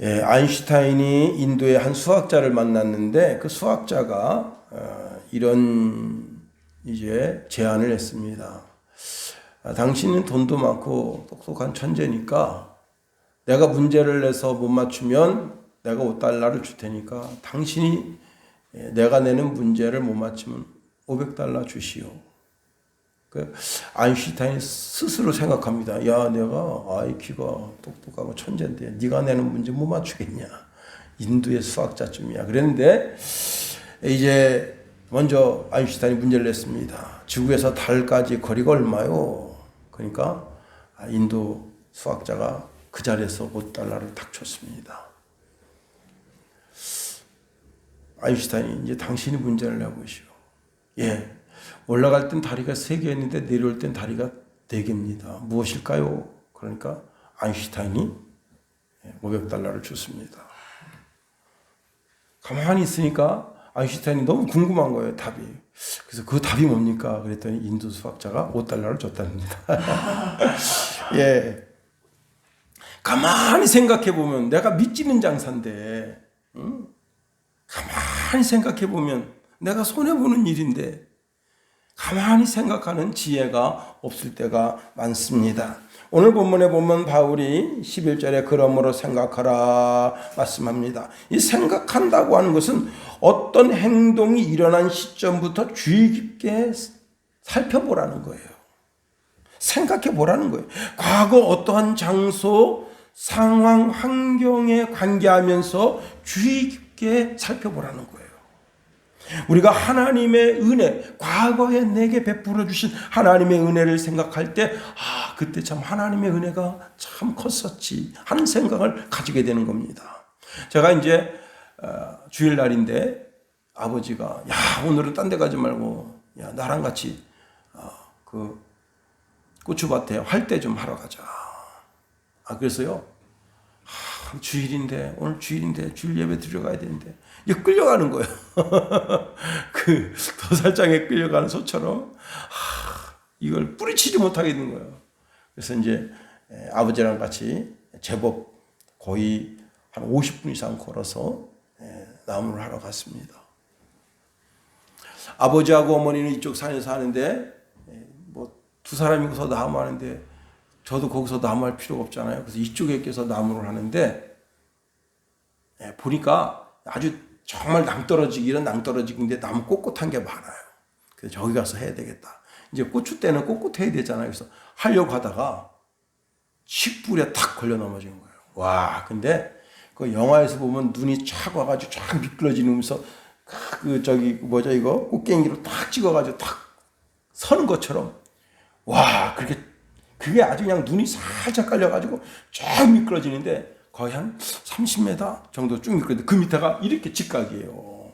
아인슈타인이 인도의 한 수학자를 만났는데 그 수학자가 이런 이제 제안을 했습니다. 당신은 돈도 많고 똑똑한 천재니까 내가 문제를 내서 못 맞추면 내가 $5를 줄 테니까 당신이 내가 내는 문제를 못 맞추면 $500 주시오. 아인슈타인이 스스로 생각합니다. 야, 내가 IQ가 똑똑하고 천재인데 네가 내는 문제 못 맞추겠냐. 인도의 수학자쯤이야. 그랬는데 이제 먼저 아인슈타인이 문제를 냈습니다. 지구에서 달까지 거리가 얼마요? 그러니까 인도 수학자가 그 자리에서 $5를 탁 줬습니다. 아인슈타인이 이제 당신이 문제를 내보시오. 예. 올라갈 땐 다리가 3개였는데 내려올 땐 다리가 4개입니다. 무엇일까요? 그러니까 아인슈타인이 $500를 줬습니다. 가만히 있으니까 아인슈타인이 너무 궁금한 거예요, 답이. 그래서 그 답이 뭡니까? 그랬더니 인도 수학자가 $5를 줬답니다. 예. 가만히 생각해 보면 내가 믿지는 장사인데, 가만히 생각해 보면 내가 손해보는 일인데, 가만히 생각하는 지혜가 없을 때가 많습니다. 오늘 본문에 보면 바울이 11절에 그러므로 생각하라 말씀합니다. 이 생각한다고 하는 것은 어떤 행동이 일어난 시점부터 주의 깊게 살펴보라는 거예요. 생각해 보라는 거예요. 과거 어떠한 장소, 상황, 환경에 관계하면서 주의 깊게 살펴보라는 거예요. 우리가 하나님의 은혜, 과거에 내게 베풀어 주신 하나님의 은혜를 생각할 때, 그때 참 하나님의 은혜가 참 컸었지 하는 생각을 가지게 되는 겁니다. 제가 이제 주일날인데 아버지가 오늘은 딴 데 가지 말고 나랑 같이 그 고추밭에 활대 좀 하러 가자. 그래서요. 주일인데 오늘 주일인데 주일 예배 드려가야 되는데 이게 끌려가는 거예요. 그 도살장에 끌려가는 소처럼 이걸 뿌리치지 못하게 되는 거예요. 그래서 이제 아버지랑 같이 제법 거의 한 50분 이상 걸어서 나무를 하러 갔습니다. 아버지하고 어머니는 이쪽 산에 사는데 뭐 두 사람이서 나무 하는데 저도 거기서 나무할 필요가 없잖아요. 그래서 이쪽에 껴서 나무를 하는데 보니까 아주 정말 낭떠러지기 이런 낭떠러지기인데 나무 꼿꼿한 게 많아요. 그래서 저기 가서 해야 되겠다. 이제 고추 때는 꼿꼿해야 되잖아요. 그래서 하려고 하다가 칡불에 탁 걸려 넘어진 거예요. 와, 근데 그 영화에서 보면 눈이 촥 와가지고 쫙 미끄러지면서 이거 꽃갱이로 탁 찍어가지고 탁 서는 것처럼 와, 그게 아주 그냥 눈이 살짝 깔려가지고 쫙 미끄러지는데 거의 한 30m 정도 쭉 미끄러지는데 그 밑에가 이렇게 직각이에요.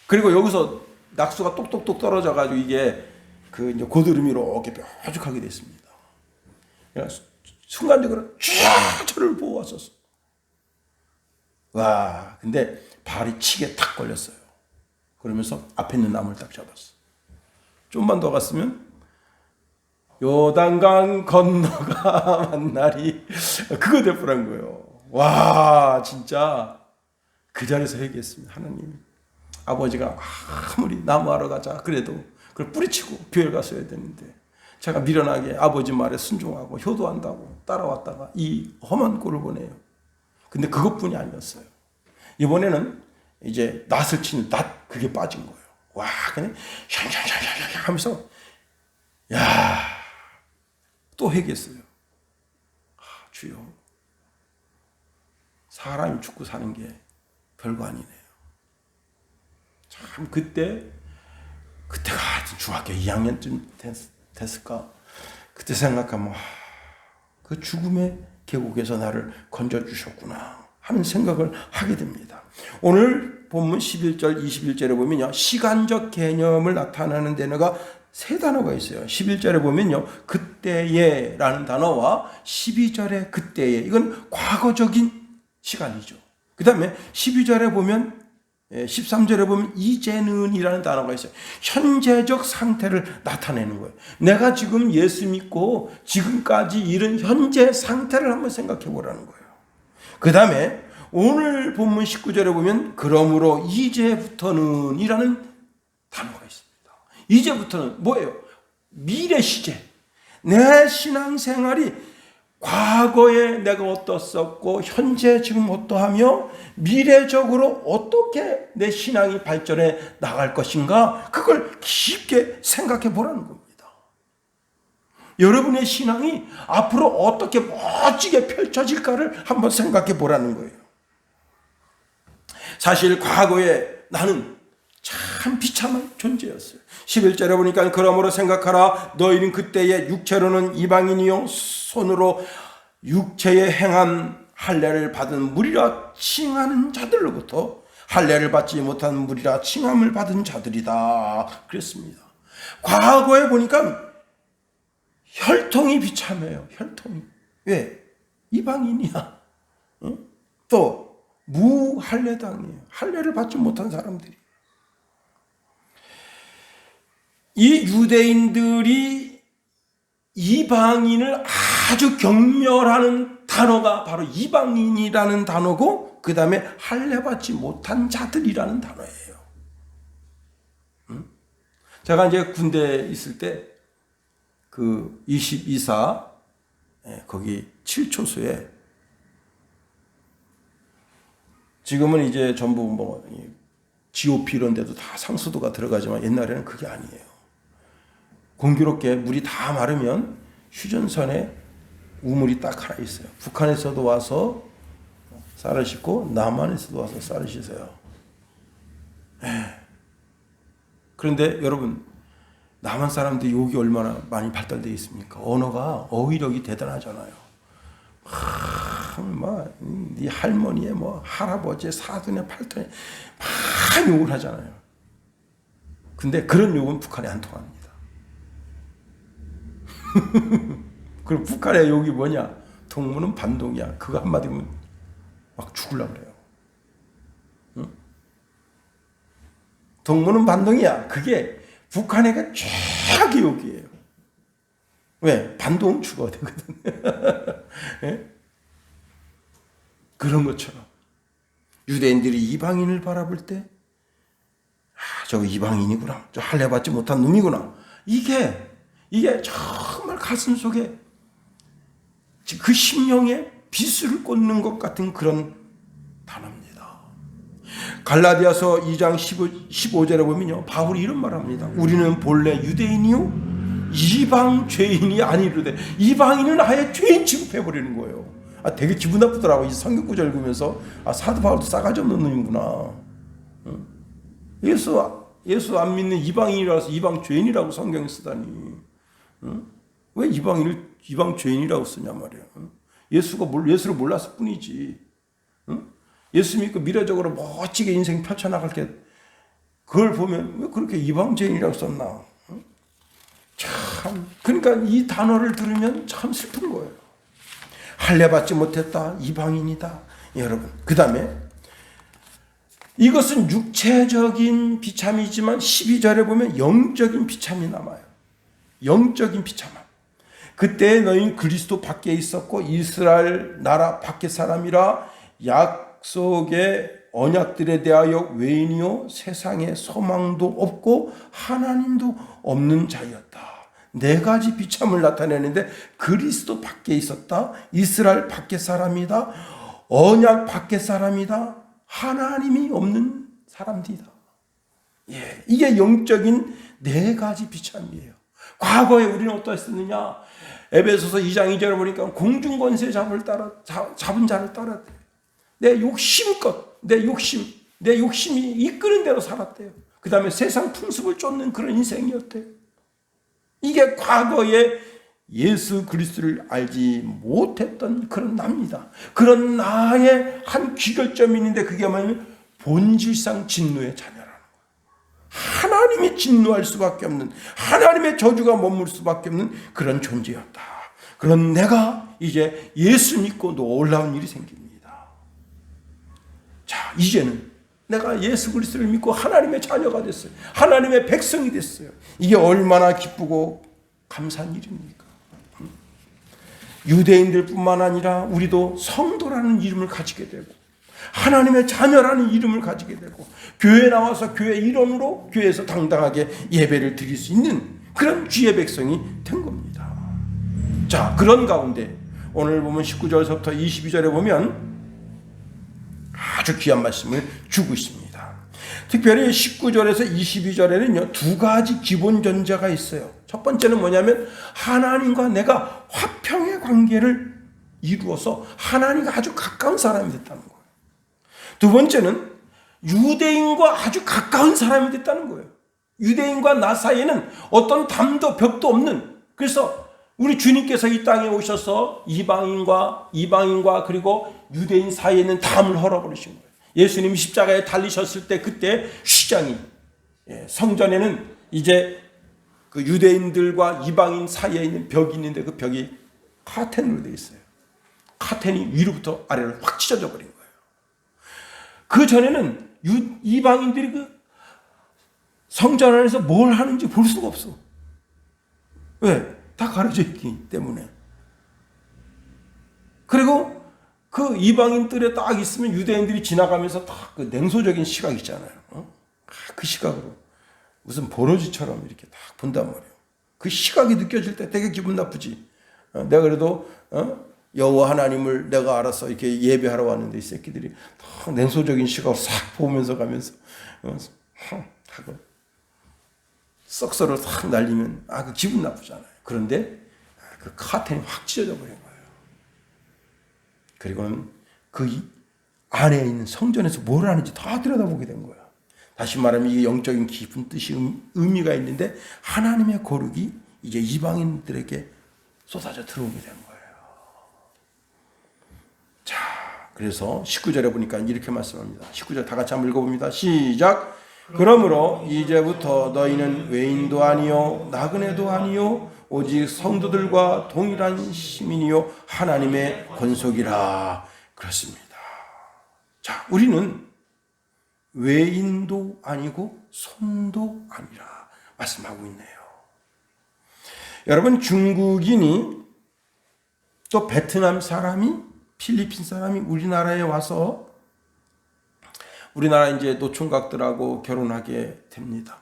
그리고 여기서 낙수가 똑똑똑 떨어져가지고 이게 그 이제 고드름이 이렇게 뾰족하게 됐습니다. 순간적으로 쫙 저를 보고 왔었어. 와, 근데 발이 칡에 탁 걸렸어요. 그러면서 앞에 있는 나무를 딱 잡았어. 좀만 더 갔으면 요단강 건너가 만날이 그거 되풀한 거예요. 와, 진짜 그 자리에서 회개했습니다. 하나님, 아버지가 아무리 나무하러 가자 그래도 그걸 뿌리치고 교회 갔어야 되는데 제가 미련하게 아버지 말에 순종하고 효도한다고 따라왔다가 이 험한 꼴을 보내요. 근데 그것뿐이 아니었어요. 이번에는 이제 낫을 치는 낫 그게 빠진 거예요. 와, 그냥 샹샹샹샹 하면서 또 회개했어요. 주여, 사람이 죽고 사는 게 별거 아니네요. 참 그때가 중학교 2학년쯤 됐을까? 그때 생각하면 그 죽음의 계곡에서 나를 건져주셨구나 하는 생각을 하게 됩니다. 오늘 본문 11절 21절에 보면요, 시간적 개념을 나타내는 단어가 세 단어가 있어요. 11절에 보면요, 그때에 라는 단어와 12절에 그때에, 이건 과거적인 시간이죠. 그 다음에 12절에 보면 13절에 보면 이제는 이라는 단어가 있어요. 현재적 상태를 나타내는 거예요. 내가 지금 예수 믿고 지금까지 이런 현재 상태를 한번 생각해 보라는 거예요. 그 다음에 오늘 본문 19절에 보면 그러므로 이제부터는 이라는 단어가 있습니다. 이제부터는 뭐예요? 미래 시제. 내 신앙생활이 과거에 내가 어떻었고 현재 지금 어떠하며 미래적으로 어떻게 내 신앙이 발전해 나갈 것인가, 그걸 깊게 생각해 보라는 겁니다. 여러분의 신앙이 앞으로 어떻게 멋지게 펼쳐질까를 한번 생각해 보라는 거예요. 사실 과거에 나는 참 비참한 존재였어요. 11절에 보니까 그러므로 생각하라. 너희는 그때의 육체로는 이방인이요 손으로 육체에 행한 할례를 받은 무리라 칭하는 자들로부터 할례를 받지 못한 무리라 칭함을 받은 자들이다 그랬습니다. 과거에 보니까 혈통이 비참해요. 혈통이. 왜? 이방인이야. 또 무할례당이에요. 할례를 받지 못한 사람들이. 이 유대인들이 이방인을 아주 경멸하는 단어가 바로 이방인이라는 단어고, 그 다음에 할례받지 못한 자들이라는 단어예요. 제가 이제 군대에 있을 때 그 22사 거기 7초수에, 지금은 이제 전부 뭐 GOP 이런 데도 다 상수도가 들어가지만 옛날에는 그게 아니에요. 공교롭게 물이 다 마르면 휴전선에 우물이 딱 하나 있어요. 북한에서도 와서 쌀을 싣고 남한에서도 와서 쌀을 씻어요. 그런데 여러분, 남한 사람들이 욕이 얼마나 많이 발달되어 있습니까? 언어가, 어휘력이 대단하잖아요. 네 할머니의 뭐 할아버지의 사돈의 팔돈의 막 욕을 하잖아요. 근데 그런 욕은 북한에 안 통합니다. 그리고 북한의 욕이 뭐냐? 동무는 반동이야. 그거 한마디면 막 죽으려고 그래요. 응? 동무는 반동이야. 그게 북한에게 최악의 욕이에요. 왜? 반동은 죽어야 되거든. 네? 그런 것처럼 유대인들이 이방인을 바라볼 때, 저거 이방인이구나, 저 할례 받지 못한 놈이구나, 이게 정말 가슴 속에 그 심령에 비수를 꽂는 것 같은 그런 단어입니다. 갈라디아서 2장 15절에 보면요, 바울이 이런 말을 합니다. 우리는 본래 유대인이요 이방 죄인이 아니로되. 이방인은 아예 죄인 취급해버리는 거예요. 되게 기분 나쁘더라고. 이 성경 구절 읽으면서 사도 바울도 싸가지 없는 놈이구나. 예수 안 믿는 이방인이라서 이방 죄인이라고 성경에 쓰다니. 왜 이방인을 이방 죄인이라고 쓰냐 말이야. 예수를 몰랐을 뿐이지. 예수 믿고 미래적으로 멋지게 인생 펼쳐나갈 때 그걸 보면 왜 그렇게 이방 죄인이라고 썼나. 참, 그러니까 이 단어를 들으면 참 슬픈 거예요. 할례 받지 못했다, 이방인이다. 여러분, 그 다음에 이것은 육체적인 비참이지만 12절에 보면 영적인 비참이 남아요. 영적인 비참함. 그때 너희는 그리스도 밖에 있었고 이스라엘 나라 밖의 사람이라 약속의 언약들에 대하여 외인이요 세상에 소망도 없고 하나님도 없는 자였다. 네 가지 비참을 나타내는데, 그리스도 밖에 있었다, 이스라엘 밖의 사람이다, 언약 밖의 사람이다, 하나님이 없는 사람들이다. 이게 영적인 네 가지 비참이에요. 과거에 우리는 어떠했느냐? 에베소서 2장 2절에 보니까 공중권세 잡은 자를 따랐대요. 내 욕심껏, 내 욕심이 이끄는 대로 살았대요. 그 다음에 세상 풍습을 쫓는 그런 인생이었대요. 이게 과거에 예수 그리스도를 알지 못했던 그런 나입니다. 그런 나의 한 귀결점이 있는데, 그게 뭐냐면 본질상 진노의 자녀라는 거예요. 하나님이 진노할 수밖에 없는, 하나님의 저주가 머물 수밖에 없는 그런 존재였다. 그런 내가 이제 예수 믿고 놀라운 일이 생깁니다. 자, 이제는 내가 예수 그리스도를 믿고 하나님의 자녀가 됐어요. 하나님의 백성이 됐어요. 이게 얼마나 기쁘고 감사한 일입니까? 유대인들뿐만 아니라 우리도 성도라는 이름을 가지게 되고 하나님의 자녀라는 이름을 가지게 되고 교회에 나와서 교회 일원으로 교회에서 당당하게 예배를 드릴 수 있는 그런 주의 백성이 된 겁니다. 자, 그런 가운데 오늘 보면 19절부터 22절에 보면 아주 귀한 말씀을 주고 있습니다. 특별히 19절에서 22절에는요, 두 가지 기본 전제가 있어요. 첫 번째는 뭐냐면 하나님과 내가 화평의 관계를 이루어서 하나님과 아주 가까운 사람이 됐다는 거예요. 두 번째는 유대인과 아주 가까운 사람이 됐다는 거예요. 유대인과 나 사이에는 어떤 담도 벽도 없는, 그래서 우리 주님께서 이 땅에 오셔서 이방인과 그리고 유대인 사이에 있는 담을 헐어버리신 거예요. 예수님이 십자가에 달리셨을 때 그때 휘장이, 성전에는 이제 그 유대인들과 이방인 사이에 있는 벽이 있는데 그 벽이 카텐으로 되어 있어요. 카텐이 위로부터 아래로 확 찢어져 버린 거예요. 그 전에는 이방인들이 그 성전 안에서 뭘 하는지 볼 수가 없어. 왜? 다 가려져 있기 때문에. 그리고 그 이방인들에 딱 있으면 유대인들이 지나가면서 다 그 냉소적인 시각 있잖아요. 그 시각으로 무슨 버러지처럼 이렇게 딱 본단 말이에요. 그 시각이 느껴질 때 되게 기분 나쁘지. 내가 그래도 여호와 하나님을 내가 알아서 이렇게 예배하러 왔는데 이 새끼들이 다 냉소적인 시각으로 싹 보면서 가면서 하고 썩소를 싹 날리면 그 기분 나쁘잖아요. 그런데 그 카텐이 확 찢어져 버린 거예요. 그리고는 그 안에 있는 성전에서 뭘 하는지 다 들여다보게 된 거야. 다시 말하면 이게 영적인 깊은 뜻이 의미가 있는데 하나님의 거룩이 이제 이방인들에게 쏟아져 들어오게 된 거예요. 자, 그래서 19절에 보니까 이렇게 말씀합니다. 19절 다 같이 한번 읽어봅니다. 시작. 그러므로 이제부터 너희는 외인도 아니요 나그네도 아니요 오직 성도들과 동일한 시민이요 하나님의 권속이라. 그렇습니다. 자, 우리는 외인도 아니고 손도 아니라 말씀하고 있네요. 여러분, 중국인이 또 베트남 사람이 필리핀 사람이 우리나라에 와서 우리나라 이제 노총각들하고 결혼하게 됩니다.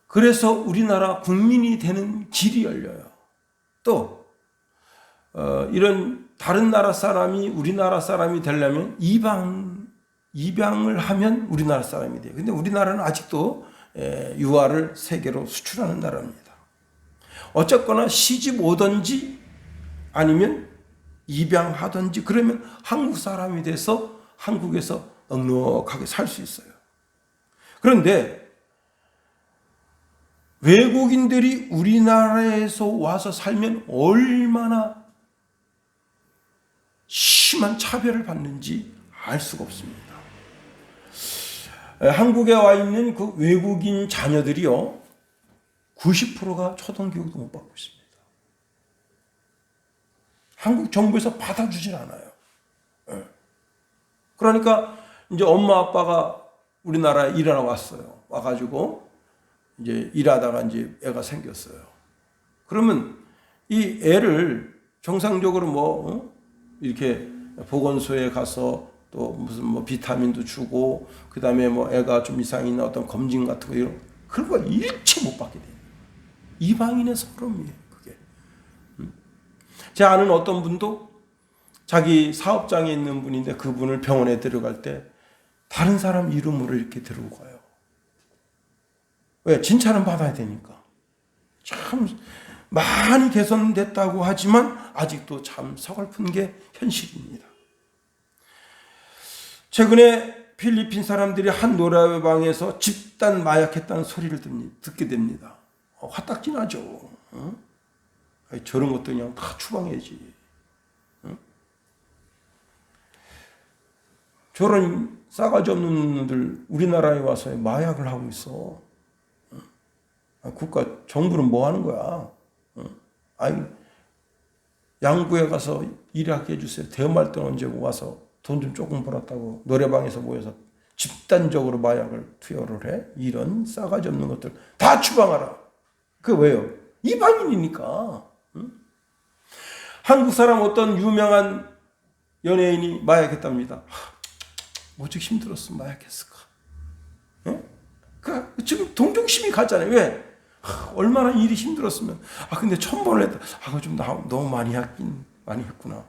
그래서 우리나라 국민이 되는 길이 열려요. 또 이런 다른 나라 사람이 우리나라 사람이 되려면 입양을 하면 우리나라 사람이 돼요. 근데 우리나라는 아직도 유아를 세계로 수출하는 나라입니다. 어쨌거나 시집 오든지 아니면 입양하든지 그러면 한국 사람이 돼서 한국에서 넉넉하게 살 수 있어요. 그런데 외국인들이 우리나라에서 와서 살면 얼마나 심한 차별을 받는지 알 수가 없습니다. 한국에 와 있는 그 외국인 자녀들이요, 90%가 초등교육도 못 받고 있습니다. 한국 정부에서 받아주질 않아요. 그러니까 이제 엄마 아빠가 우리나라에 일하러 왔어요. 와가지고 이제 일하다가 이제 애가 생겼어요. 그러면 이 애를 정상적으로 이렇게 보건소에 가서 또 무슨 비타민도 주고 그 다음에 애가 좀 이상이 있나 어떤 검진 같은 거 이런 그런 거 일체 못 받게 돼요. 이방인의 서름이에요, 그게. 제 아는 어떤 분도 자기 사업장에 있는 분인데 그분을 병원에 데려갈 때 다른 사람 이름으로 이렇게 데리고 가요. 왜? 진찰은 받아야 되니까. 참 많이 개선됐다고 하지만 아직도 참 서글픈 게 현실입니다. 최근에 필리핀 사람들이 한 노래방에서 집단 마약했다는 소리를 듣게 됩니다. 화딱지 나죠. 저런 것도 그냥 다 추방해야지. 저런 싸가지 없는 놈들 우리나라에 와서 마약을 하고 있어. 국가 정부는 뭐 하는 거야? 아니, 양구에 가서 일하게 해주세요. 대여말 돈 언제 와서 돈 좀 조금 벌었다고 노래방에서 모여서 집단적으로 마약을 투여를 해? 이런 싸가지 없는 것들 다 추방하라. 그게 왜요? 이방인이니까. 응? 한국 사람 어떤 유명한 연예인이 마약했답니다. 오직 힘들었으면 마약했을까? 예? 지금 동정심이 가잖아요. 왜? 얼마나 일이 힘들었으면. 근데 1,000번을 했다. 좀 너무 많이 했구나.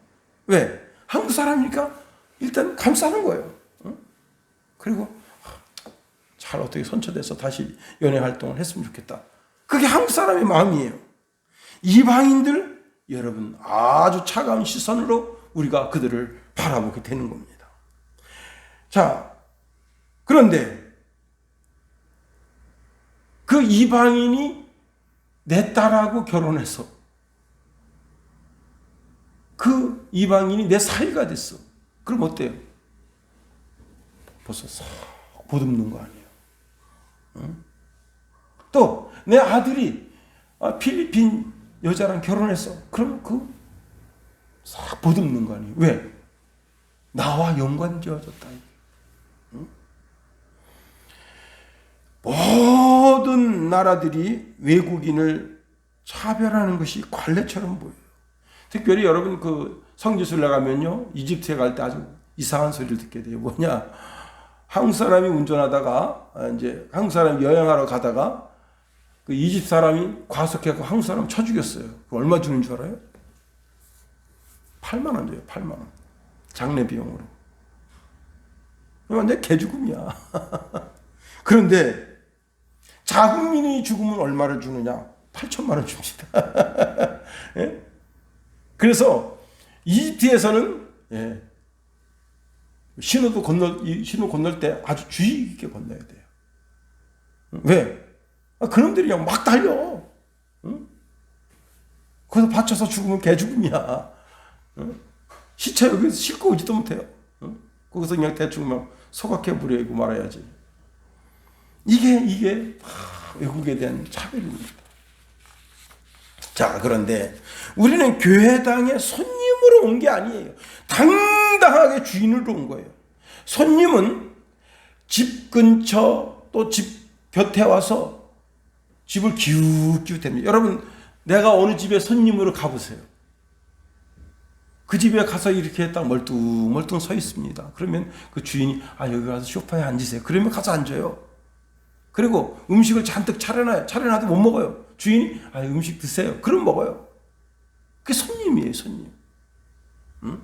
왜? 한국 사람이니까 일단 감싸는 거예요. 응? 그리고 잘 어떻게 선처돼서 다시 연예 활동을 했으면 좋겠다. 그게 한국 사람의 마음이에요. 이방인들, 여러분, 아주 차가운 시선으로 우리가 그들을 바라보게 되는 겁니다. 자, 그런데 그 이방인이 내 딸하고 결혼해서 그 이방인이 내 사위가 됐어. 그럼 어때요? 벌써 싹 보듬는 거 아니에요? 응? 또 내 아들이 필리핀 여자랑 결혼했어. 그럼 싹 보듬는 거 아니에요? 왜? 나와 연관지어졌다. 응? 모든 나라들이 외국인을 차별하는 것이 관례처럼 보여요. 특별히 여러분 성지순례 가면요, 이집트에 갈 때 아주 이상한 소리를 듣게 돼요. 뭐냐? 한국 사람이 운전하다가 이제 한국 사람이 여행하러 가다가 그 이집트 사람이 과속해서 한국 사람 쳐 죽였어요. 얼마 주는 줄 알아요? 8만 원 줘요. 8만 원. 장례 비용으로. 완전 개죽음이야. 그런데 자국민이 죽으면 얼마를 주느냐? 8천만 원 줍니다. 예? 그래서 이집트에서는 신호 건널 때 아주 주의 깊게 건너야 돼요. 왜? 그놈들이 그냥 막 달려. 응? 거기서 받쳐서 죽으면 개죽음이야. 응? 시체 여기서 싣고 오지도 못해요. 응? 거기서 그냥 대충 막 소각해 버리고 말아야지. 이게 외국에 대한 차별입니다. 자, 그런데 우리는 교회당에 손님으로 온 게 아니에요. 당당하게 주인으로 온 거예요. 손님은 집 근처 또 집 곁에 와서 집을 기웃기웃합니다. 여러분, 내가 어느 집에 손님으로 가보세요. 그 집에 가서 이렇게 딱 멀뚱멀뚱 서 있습니다. 그러면 그 주인이 여기 가서 소파에 앉으세요. 그러면 가서 앉아요. 그리고 음식을 잔뜩 차려놔요. 차려놔도 못 먹어요. 주인이 음식 드세요. 그럼 먹어요. 그게 손님이에요, 손님. 응?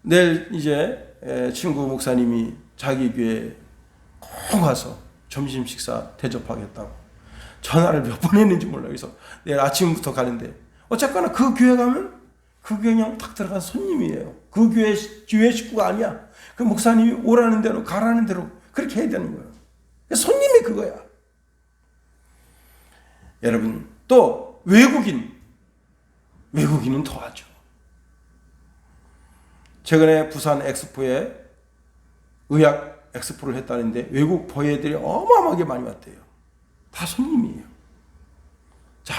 내일 이제 친구 목사님이 자기 교회에 꼭 와서 점심 식사 대접하겠다고 전화를 몇 번 했는지 몰라요. 그래서 내일 아침부터 가는데 어쨌거나 그 교회 가면 그 교회 그냥 탁 들어간 손님이에요. 그 교회 식구가 아니야. 그 목사님이 오라는 대로 가라는 대로 그렇게 해야 되는 거예요. 손님이 그거야. 여러분, 또 외국인은 더하죠. 최근에 부산 엑스포에 의학 엑스포를 했다는데 외국 보예들이 어마어마하게 많이 왔대요. 다 손님이에요. 자,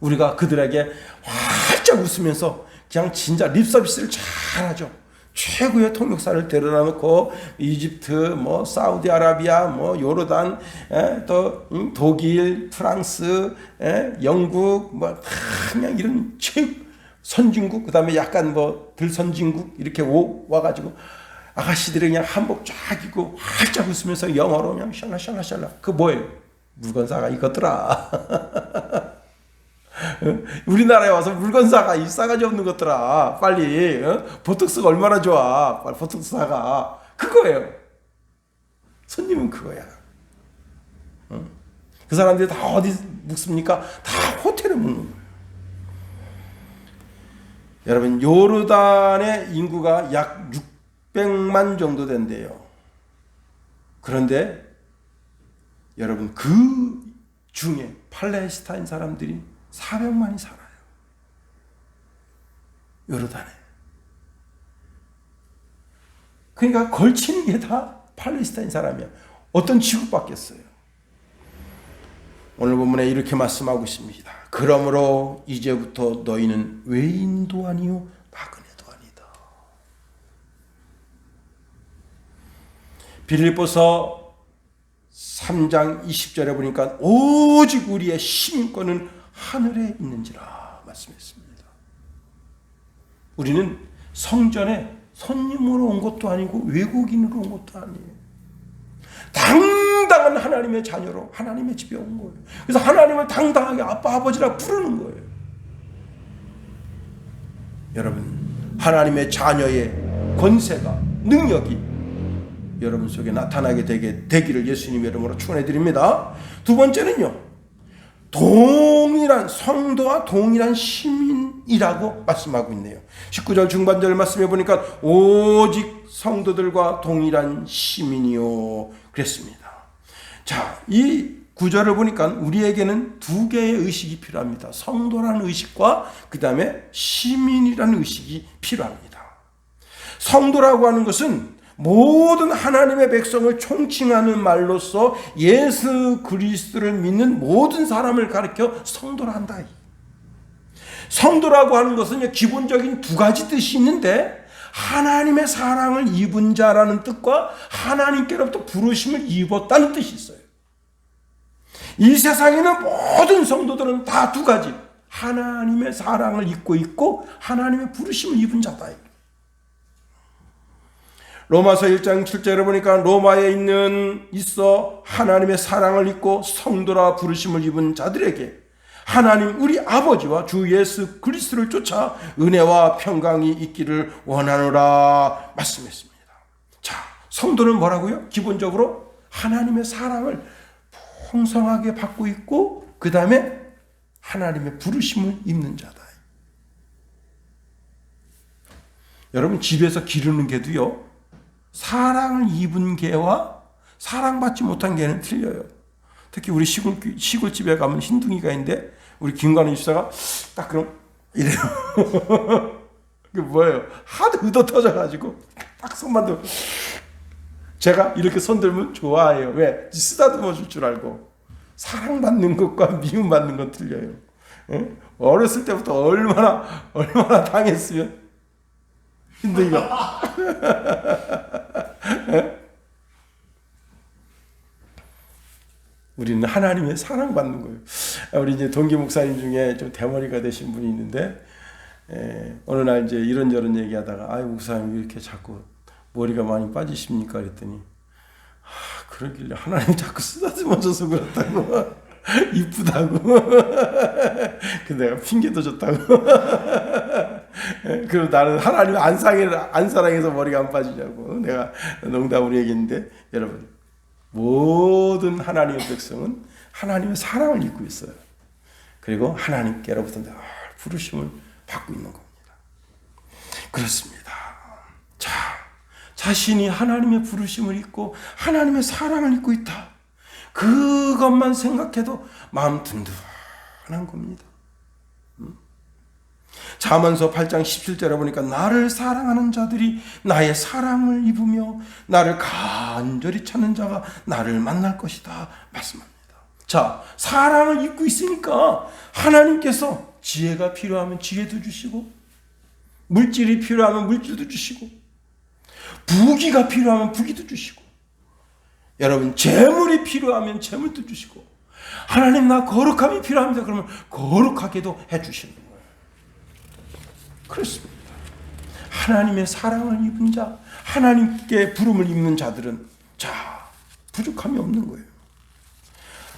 우리가 그들에게 활짝 웃으면서 그냥 진짜 립서비스를 잘하죠. 최고의 통역사를 데려다 놓고 이집트, 사우디아라비아, 요르단, 또 독일, 프랑스, 영국, 다 그냥 이런 선진국, 그 다음에 약간 덜 선진국 이렇게 와가지고 아가씨들이 그냥 한복 쫙 입고 활짝 웃으면서 영어로 그냥 샬라샬라샬라. 그 뭐예요? 물건사가 이것더라. 우리나라에 와서 물건사가 이 싸가지 없는 것들아. 빨리 보톡스가 얼마나 좋아. 빨리 보톡스 사가. 그거예요. 손님은 그거야. 그 사람들이 다 어디 묵습니까? 다 호텔에 묵는 거예요. 여러분, 요르단의 인구가 약 600만 정도 된대요. 그런데 여러분, 그 중에 팔레스타인 사람들이 400만이 살아요. 요르단에. 그러니까 걸치는 게 다 팔레스타인 사람이야. 어떤 취급받겠어요? 오늘 본문에 이렇게 말씀하고 있습니다. 그러므로 이제부터 너희는 외인도 아니요 나그네도 아니다. 빌립보서 3장 20절에 보니까 오직 우리의 시민권은 하늘에 있는지라 말씀했습니다. 우리는 성전에 손님으로 온 것도 아니고 외국인으로 온 것도 아니에요. 당당한 하나님의 자녀로 하나님의 집에 온 거예요. 그래서 하나님을 당당하게 아빠 아버지라 부르는 거예요. 여러분, 하나님의 자녀의 권세가 능력이 여러분 속에 나타나게 되기를 예수님의 이름으로 축원해 드립니다. 두 번째는요, 동일한 성도와 동일한 시민이라고 말씀하고 있네요. 19절 중반절 말씀해 보니까 오직 성도들과 동일한 시민이요 그랬습니다. 자, 이 구절을 보니까 우리에게는 두 개의 의식이 필요합니다. 성도라는 의식과 그 다음에 시민이라는 의식이 필요합니다. 성도라고 하는 것은 모든 하나님의 백성을 총칭하는 말로서 예수 그리스도를 믿는 모든 사람을 가리켜 성도라 한다. 성도라고 하는 것은 기본적인 두 가지 뜻이 있는데, 하나님의 사랑을 입은 자라는 뜻과 하나님께로부터 부르심을 입었다는 뜻이 있어요. 이 세상에는 모든 성도들은 다 두 가지, 하나님의 사랑을 입고 있고 하나님의 부르심을 입은 자다. 로마서 1장 7절에 보니까 로마에 있어 하나님의 사랑을 입고 성도라 부르심을 입은 자들에게 하나님 우리 아버지와 주 예수 그리스도를 쫓아 은혜와 평강이 있기를 원하노라 말씀했습니다. 자, 성도는 뭐라고요? 기본적으로 하나님의 사랑을 풍성하게 받고 있고 그 다음에 하나님의 부르심을 입는 자다. 여러분, 집에서 기르는 개도요, 사랑을 입은 개와 사랑받지 못한 개는 틀려요. 특히 우리 시골집에 가면 흰둥이가 있는데 우리 김관우 집사가 딱 그럼 이래요. 그게 뭐예요? 하도 의도 터져가지고 딱 손만 들고 제가 이렇게 손 들면 좋아해요. 왜? 쓰다듬어 줄 줄 알고. 사랑받는 것과 미움받는 건 틀려요. 예? 어렸을 때부터 얼마나 당했으면 흰둥이가 우리는 하나님의 사랑받는 거예요. 우리 이제 동기 목사님 중에 좀 대머리가 되신 분이 있는데, 어느 날 이제 이런저런 얘기하다가, 아유, 목사님 왜 이렇게 자꾸 머리가 많이 빠지십니까? 그랬더니, 그러길래 하나님 자꾸 쓰다듬어줘서 그렇다고, 이쁘다고, 그 내가 핑계도 줬다고. 그럼 나는 하나님 안 사랑해서 머리가 안 빠지냐고 내가 농담으로 얘기했는데, 여러분, 모든 하나님의 백성은 하나님의 사랑을 입고 있어요. 그리고 하나님께로부터 늘 부르심을 받고 있는 겁니다. 그렇습니다. 자, 자신이 하나님의 부르심을 입고 하나님의 사랑을 입고 있다. 그것만 생각해도 마음 든든한 겁니다. 잠언서 8장 17절에 보니까 나를 사랑하는 자들이 나의 사랑을 입으며 나를 간절히 찾는 자가 나를 만날 것이다 말씀합니다. 자, 사랑을 입고 있으니까 하나님께서 지혜가 필요하면 지혜도 주시고, 물질이 필요하면 물질도 주시고, 부귀가 필요하면 부귀도 주시고, 여러분 재물이 필요하면 재물도 주시고, 하나님 나 거룩함이 필요합니다 그러면 거룩하게도 해주시는 거예요. 그렇습니다. 하나님의 사랑을 입은 자, 하나님께 부름을 입는 자들은 자, 부족함이 없는 거예요.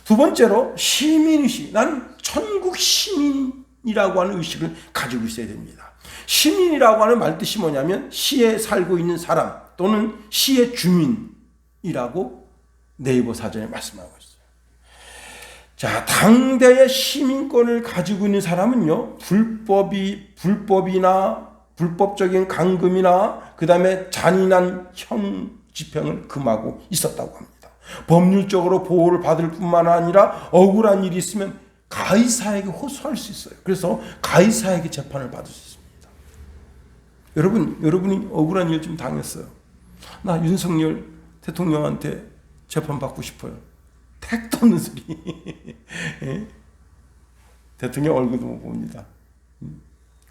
두 번째로 시민의식, 나는 천국 시민이라고 하는 의식을 가지고 있어야 됩니다. 시민이라고 하는 말 뜻이 뭐냐면 시에 살고 있는 사람 또는 시의 주민이라고 네이버 사전에 말씀하고 있어요. 자, 당대의 시민권을 가지고 있는 사람은요, 불법적인 감금이나 그 다음에 잔인한 형 집행을 금하고 있었다고 합니다. 법률적으로 보호를 받을 뿐만 아니라 억울한 일이 있으면 가이사에게 호소할 수 있어요. 그래서 가이사에게 재판을 받을 수 있습니다. 여러분이 억울한 일 좀 당했어요. 나 윤석열 대통령한테 재판 받고 싶어요. 택도 없는 소리. 대통령 얼굴도 못 봅니다.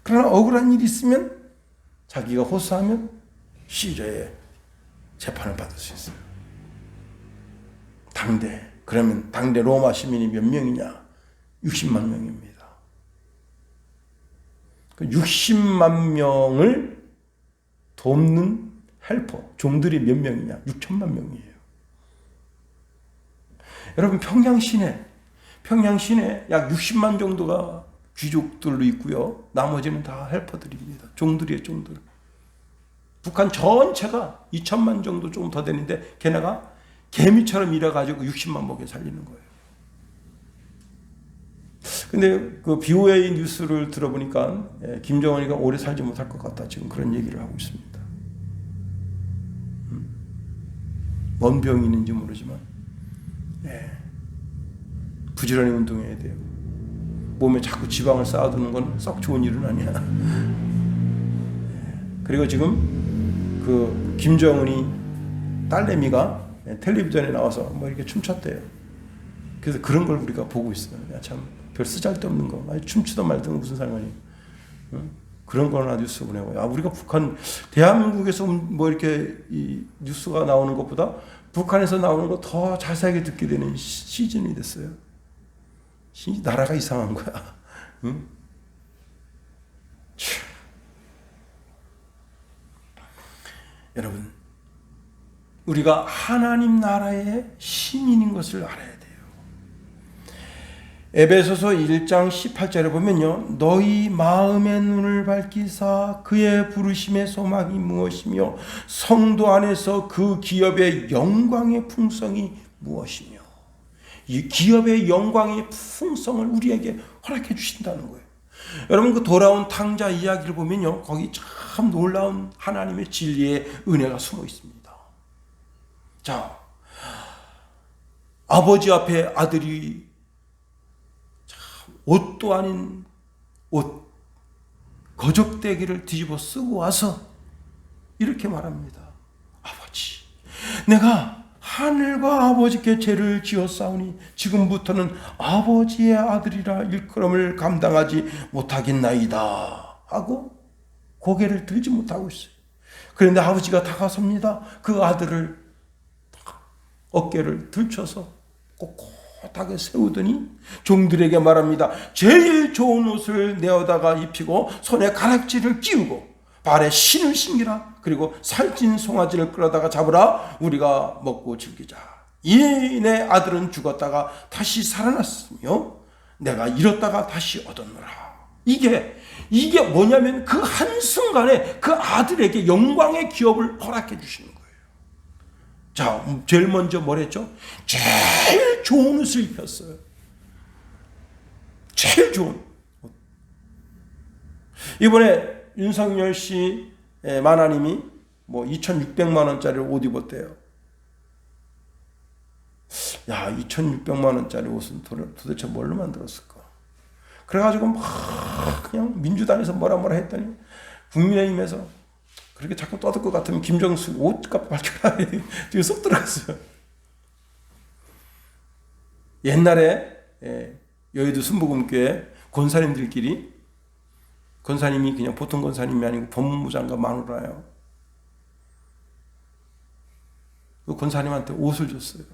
그러나 억울한 일이 있으면 자기가 호소하면 시저에 재판을 받을 수 있어요. 당대. 그러면 당대 로마 시민이 몇 명이냐? 60만 명입니다. 그 60만 명을 돕는 헬퍼, 종들이 몇 명이냐? 6천만 명이에요. 여러분 평양 시내 약 60만 정도가 귀족들로 있고요. 나머지는 다 헬퍼들입니다. 종들이에요, 종들. 북한 전체가 2천만 정도 조금 더 되는데 걔네가 개미처럼 일해가지고 60만 먹여 살리는 거예요. 근데 그 BOA 뉴스를 들어보니까 김정은이가 오래 살지 못할 것 같다. 지금 그런 얘기를 하고 있습니다. 뭔 병이 있는지 모르지만 부지런히 운동해야 돼요. 몸에 자꾸 지방을 쌓아두는 건 썩 좋은 일은 아니야. 그리고 지금 그 김정은이 딸내미가 텔레비전에 나와서 뭐 이렇게 춤췄대요. 그래서 그런 걸 우리가 보고 있어요. 야, 참 별 쓰잘데없는 거. 아니, 춤추든 말든 무슨 상관이. 응? 그런 거나 뉴스 보내고. 야, 우리가 북한 대한민국에서 뭐 이렇게 이 뉴스가 나오는 것보다 북한에서 나오는 거 더 자세하게 듣게 되는 시즌이 됐어요. 나라가 이상한 거야. 응? 여러분, 우리가 하나님 나라의 시민인 것을 알아야 돼요. 에베소서 1장 18절에 보면요. 너희 마음의 눈을 밝히사 그의 부르심의 소망이 무엇이며 성도 안에서 그 기업의 영광의 풍성이 무엇이며, 이 기업의 영광의 풍성을 우리에게 허락해 주신다는 거예요. 여러분 그 돌아온 탕자 이야기를 보면요. 거기 참 놀라운 하나님의 진리의 은혜가 숨어 있습니다. 자, 아버지 앞에 아들이 옷도 아닌 옷, 거적대기를 뒤집어 쓰고 와서 이렇게 말합니다. 아버지, 내가 하늘과 아버지께 죄를 지었사오니 지금부터는 아버지의 아들이라 일컬음을 감당하지 못하겠나이다 하고 고개를 들지 못하고 있어요. 그런데 아버지가 다가섭니다. 그 아들을 어깨를 들쳐서 꼿꼿하게 세우더니 종들에게 말합니다. 제일 좋은 옷을 내어다가 입히고 손에 가락지를 끼우고 발에 신을 신기라. 그리고 살찐 송아지를 끌어다가 잡으라. 우리가 먹고 즐기자. 이 내 아들은 죽었다가 다시 살아났으며 내가 잃었다가 다시 얻었노라. 이게 뭐냐면 그 한순간에 그 아들에게 영광의 기업을 허락해 주시는 거예요. 자, 제일 먼저 뭐랬죠? 제일 좋은 옷을 입혔어요. 제일 좋은 옷. 이번에 윤석열 씨 마나님이 뭐 2,600만 원짜리 옷 입었대요. 야, 2,600만 원짜리 옷은 도대체 뭘로 만들었을까? 그래가지고 막 그냥 민주당에서 뭐라 했더니 국민의힘에서 그렇게 자꾸 떠들 것 같으면 김정수 옷값 밝혀라. 지금 쏙 들어갔어요. 옛날에 여의도 순복음교회 권사님들끼리, 권사님이 그냥 보통 권사님이 아니고 법무부 장관 마누라예요. 그 권사님한테 옷을 줬어요.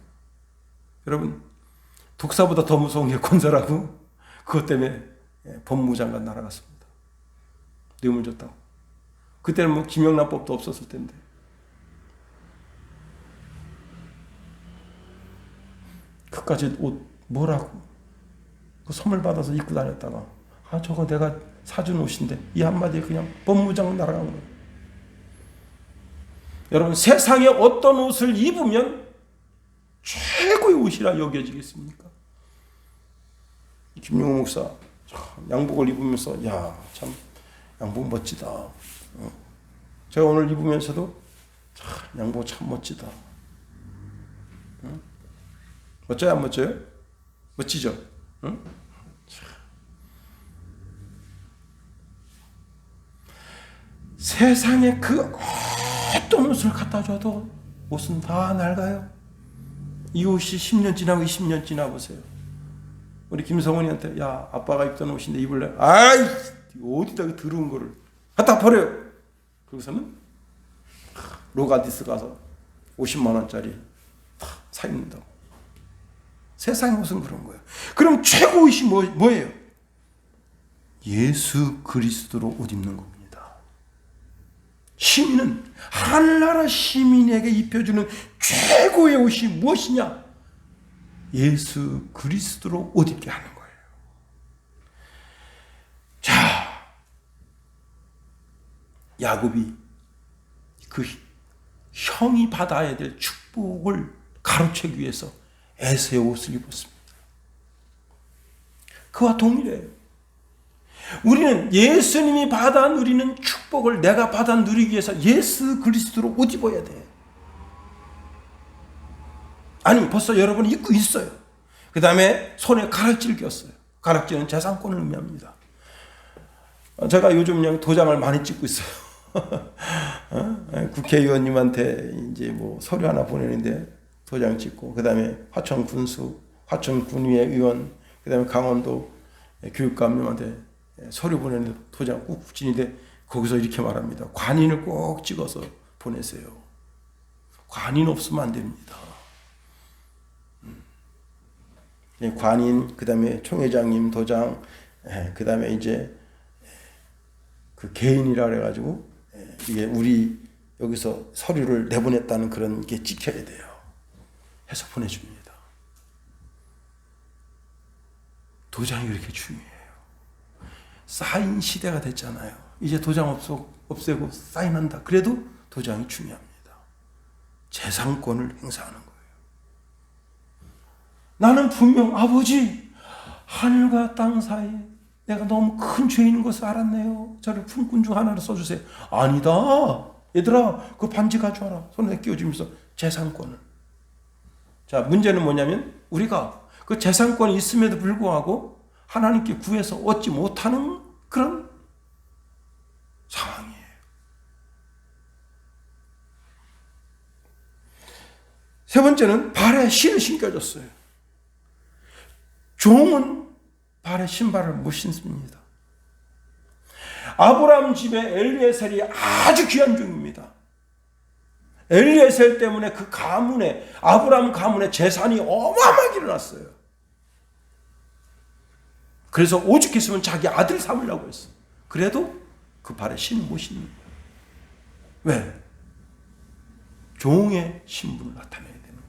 여러분, 독사보다 더 무서운 게 권사라고. 그것 때문에 법무부 장관 날아갔습니다. 뇌물 줬다고. 그때는 뭐 김영란법도 없었을 텐데. 그까지 옷 뭐라고? 그 선물 받아서 입고 다녔다가 저거 내가 사준 옷인데 이 한마디에 그냥 법무부 장관 날아간 거예요. 여러분, 세상에 어떤 옷을 입으면 최고의 옷이라 여겨지겠습니까? 김용호 목사 양복을 입으면서 야, 참 양복 멋지다. 제가 오늘 입으면서도 참 양복 참 멋지다. 멋져요, 안 멋져요? 멋지죠? 세상에 그 어떤 옷을 갖다 줘도 옷은 다 낡아요. 이 옷이 10년 지나고 20년 지나보세요. 우리 김성원이한테 야, 아빠가 입던 옷인데 입을래? 아이, 어디다 더러운 거를 갖다 버려요. 그러고서는 로가디스 가서 50만 원짜리 사 입는다고. 세상의 옷은 그런 거예요. 그럼 최고 옷이 뭐예요? 예수 그리스도로 옷 입는 겁니다. 시민은 하늘나라 시민에게 입혀주는 최고의 옷이 무엇이냐? 예수 그리스도로 옷 입게 하는 거예요. 자, 야곱이 그 형이 받아야 될 축복을 가로채기 위해서 에서의 옷을 입었습니다. 그와 동일해요. 우리는 예수님이 받아 누리는 축복을 내가 받아 누리기 위해서 예수 그리스도로 옷 입어야 돼. 아니, 벌써 여러분이 입고 있어요. 그 다음에 손에 가락지를 꼈어요. 가락지는 재산권을 의미합니다. 제가 요즘 그냥 도장을 많이 찍고 있어요. 국회의원님한테 이제 뭐 서류 하나 보내는데 도장 찍고, 그 다음에 화천 군수, 화천 군의회 의원, 그 다음에 강원도 교육감님한테 서류 보내는데 도장 꾹 붙이는데 거기서 이렇게 말합니다. 관인을 꼭 찍어서 보내세요. 관인 없으면 안 됩니다. 관인, 그 다음에 총회장님 도장, 그 다음에 이제 그 개인이라 그래가지고 이게 우리 여기서 서류를 내보냈다는 그런 게 찍혀야 돼요. 해서 보내줍니다. 도장이 그렇게 중요해요. 사인 시대가 됐잖아요. 이제 도장 없애고 사인한다. 그래도 도장이 중요합니다. 재산권을 행사하는 거예요. 나는 분명 아버지, 하늘과 땅 사이에 내가 너무 큰 죄인 것을 알았네요. 저를 품꾼 중 하나를 써주세요. 아니다. 얘들아, 그 반지 가져와라. 손에 끼워주면서 재산권을. 자, 문제는 뭐냐면 우리가 그 재산권이 있음에도 불구하고 하나님께 구해서 얻지 못하는 그런 상황이에요. 세 번째는 발에 실을 신겨줬어요. 종은 발에 신발을 못 신습니다. 아브라함 집에 엘리에셀이 아주 귀한 종입니다. 엘리에셀 때문에 그 가문에, 아브라함 가문에 재산이 어마어마하게 일어났어요. 그래서 오죽했으면 자기 아들 삼으려고 했어. 그래도 그 발에 신을 못 신는 거예요. 왜? 종의 신분을 나타내야 되는 거예요.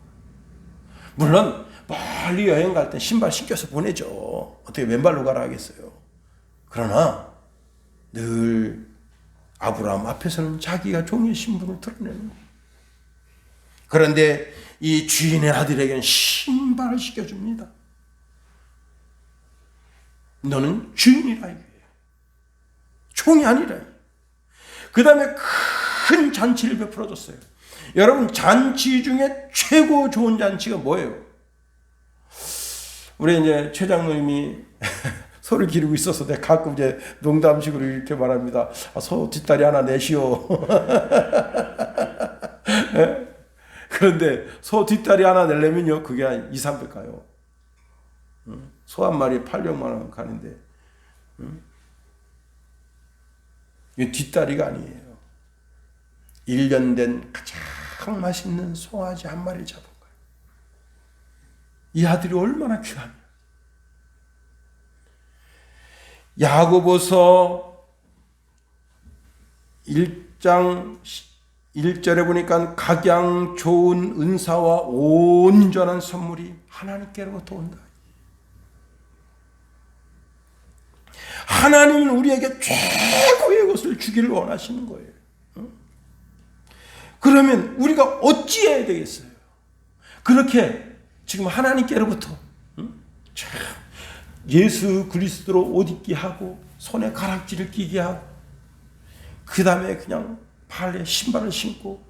물론 멀리 여행 갈 때 신발 신겨서 보내죠. 어떻게 왼발로 가라 하겠어요. 그러나 늘 아브라함 앞에서는 자기가 종의 신분을 드러내는 거예요. 그런데 이 주인의 아들에게는 신발을 시켜줍니다. 너는 주인이라 이거예요. 종이 아니라. 그 다음에 큰 잔치를 베풀어줬어요. 여러분, 잔치 중에 최고 좋은 잔치가 뭐예요? 우리 이제 최 장로님이 소를 기르고 있어서 내가 가끔 이제 농담식으로 이렇게 말합니다. 소 뒷다리 하나 내시오. 그런데 소 뒷다리 하나 내려면요, 그게 한 200~300 가요. 소 한 마리에 800만 원 가는데, 이게 뒷다리가 아니에요. 1년 된 가장 맛있는 송아지 한 마리를 잡은 거예요. 이 아들이 얼마나 귀하냐. 야고보서 1장 1절에 보니까 각양 좋은 은사와 온전한 선물이 하나님께로부터 온다. 하나님은 우리에게 최고의 것을 주기를 원하시는 거예요. 그러면 우리가 어찌해야 되겠어요? 그렇게 지금 하나님께로부터 예수 그리스도로 옷 입게 하고 손에 가락지를 끼게 하고 그 다음에 그냥 발에 신발을 신고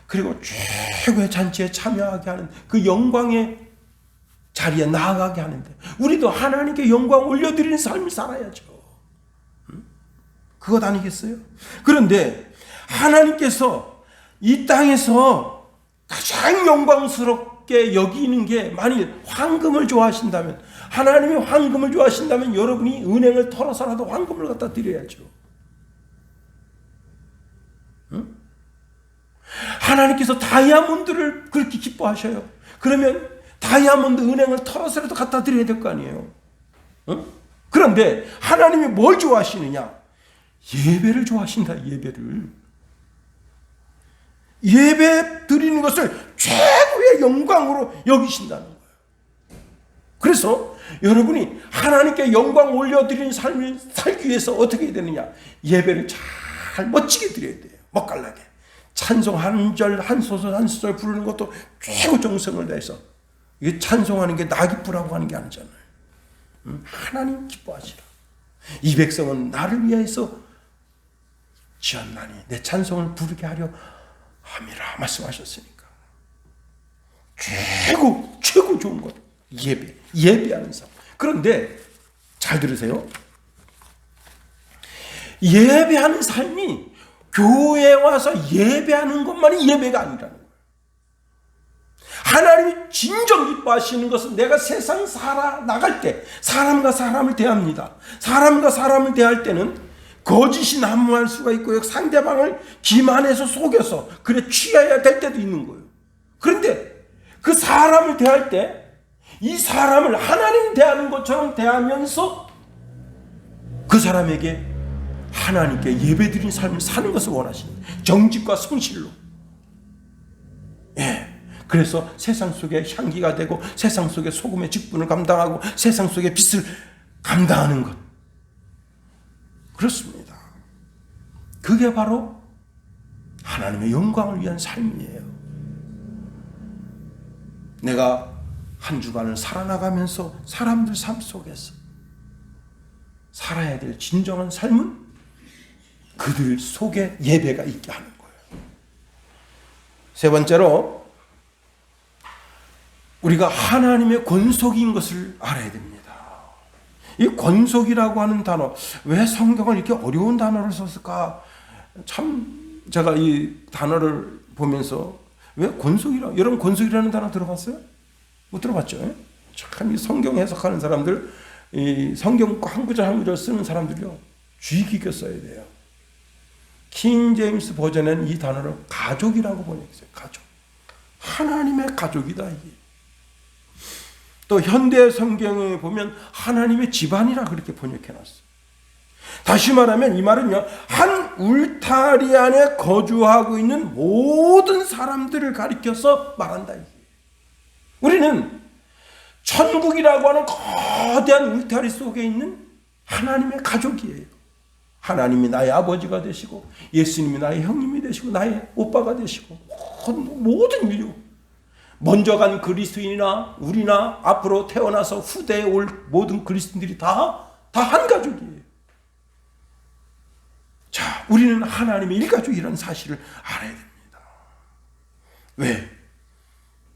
그리고 최고의 잔치에 참여하게 하는 그 영광의 자리에 나아가게 하는데 우리도 하나님께 영광 올려드리는 삶을 살아야죠. 그것 아니겠어요? 그런데 하나님께서 이 땅에서 가장 영광스럽게 여기는 게 만일 황금을 좋아하신다면, 하나님이 황금을 좋아하신다면 여러분이 은행을 털어서라도 황금을 갖다 드려야죠. 하나님께서 다이아몬드를 그렇게 기뻐하셔요. 그러면 다이아몬드 은행을 털어서라도 갖다 드려야 될 거 아니에요. 어? 그런데 하나님이 뭘 좋아하시느냐? 예배를 좋아하신다. 예배 드리는 것을 최고의 영광으로 여기신다는 거예요. 그래서 여러분이 하나님께 영광 올려드리는 삶을 살기 위해서 어떻게 해야 되느냐? 예배를 잘 멋지게 드려야 돼요. 멋깔나게. 찬송 한 절 한 소절 한 소절 부르는 것도 최고 정성을 다해서. 이게 찬송하는 게 나 기쁘라고 하는 게 아니잖아요. 하나님 기뻐하시라. 이 백성은 나를 위해서 지었나니 내 찬송을 부르게 하려 함이라 말씀하셨으니까. 최고 좋은 것. 예배하는 삶. 그런데 잘 들으세요. 예배하는 삶이 교회에 와서 예배하는 것만이 예배가 아니라는 거예요. 하나님이 진정 기뻐하시는 것은 내가 세상 살아나갈 때 사람과 사람을 대합니다. 사람과 사람을 대할 때는 거짓이 난무할 수가 있고요. 상대방을 기만해서 속여서 그래 취해야 될 때도 있는 거예요. 그런데 그 사람을 대할 때 이 사람을 하나님 대하는 것처럼 대하면서 그 사람에게 하나님께 예배드리는 삶을 사는 것을 원하십니다. 정직과 성실로. 그래서 세상 속에 향기가 되고 세상 속에 소금의 직분을 감당하고 세상 속에 빛을 감당하는 것. 그렇습니다. 그게 바로 하나님의 영광을 위한 삶이에요. 내가 한 주간을 살아나가면서 사람들 삶 속에서 살아야 될 진정한 삶은 그들 속에 예배가 있게 하는 거예요. 세 번째로 우리가 하나님의 권속인 것을 알아야 됩니다. 이 권속이라고 하는 단어, 왜 성경을 이렇게 어려운 단어를 썼을까? 참 제가 이 단어를 보면서 왜 권속이라? 여러분 권속이라는 단어 들어봤어요? 못 들어봤죠? 참 이 성경 해석하는 사람들, 이 성경 한 구절 한 구절 쓰는 사람들이요 주의 깊게 써야 돼요. 킹 제임스 버전에는 이 단어를 가족이라고 번역했어요. 가족. 하나님의 가족이다 이게. 또 현대 성경에 보면 하나님의 집안이라 그렇게 번역해놨어요. 다시 말하면 이 말은요, 한 울타리 안에 거주하고 있는 모든 사람들을 가리켜서 말한다 이게. 우리는 천국이라고 하는 거대한 울타리 속에 있는 하나님의 가족이에요. 하나님이 나의 아버지가 되시고 예수님이 나의 형님이 되시고 나의 오빠가 되시고 모든 인류, 먼저 간 그리스도인이나 우리나 앞으로 태어나서 후대에 올 모든 그리스도인들이 다 한 가족이에요. 자, 우리는 하나님의 일가족이라는 사실을 알아야 됩니다. 왜?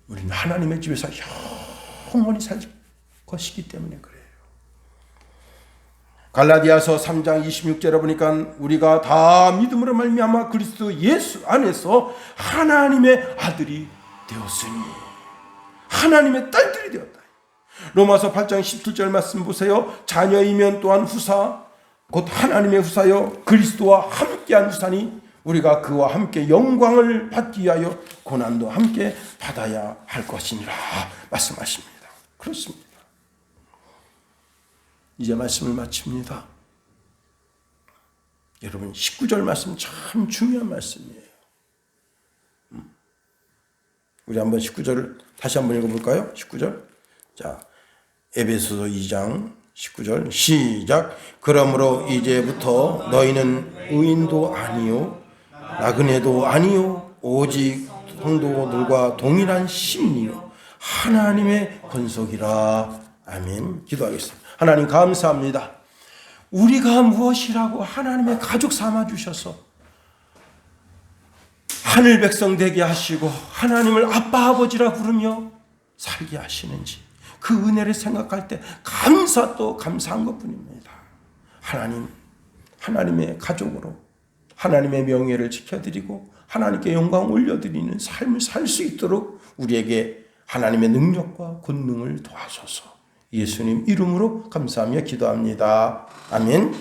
우리는 하나님의 집에서 영원히 살 것이기 때문에 그래요. 갈라디아서 3장 26절에 보니까 우리가 다 믿음으로 말미암아 그리스도 예수 안에서 하나님의 아들이 되었으니 하나님의 딸들이 되었다. 로마서 8장 17절 말씀 보세요. 자녀이면 또한 후사 곧 하나님의 후사여 그리스도와 함께한 후사니 우리가 그와 함께 영광을 받기 위하여 고난도 함께 받아야 할 것이니라 말씀하십니다. 그렇습니다. 이제 말씀을 마칩니다. 여러분 19절 말씀 참 중요한 말씀이에요. 우리 한번 19절을 다시 한번 읽어볼까요? 19절. 자, 에베소서 2장 19절 시작. 그러므로 이제부터 너희는 의인도 아니요 나그네도 아니요 오직 성도들과 동일한 심리요 하나님의 권속이라. 아멘. 기도하겠습니다. 하나님 감사합니다. 우리가 무엇이라고 하나님의 가족 삼아주셔서 하늘 백성 되게 하시고 하나님을 아빠 아버지라 부르며 살게 하시는지 그 은혜를 생각할 때 또 감사한 것뿐입니다. 하나님, 하나님의 가족으로 하나님의 명예를 지켜드리고 하나님께 영광 올려드리는 삶을 살 수 있도록 우리에게 하나님의 능력과 권능을 도와소서. 예수님 이름으로 감사하며 기도합니다. 아멘.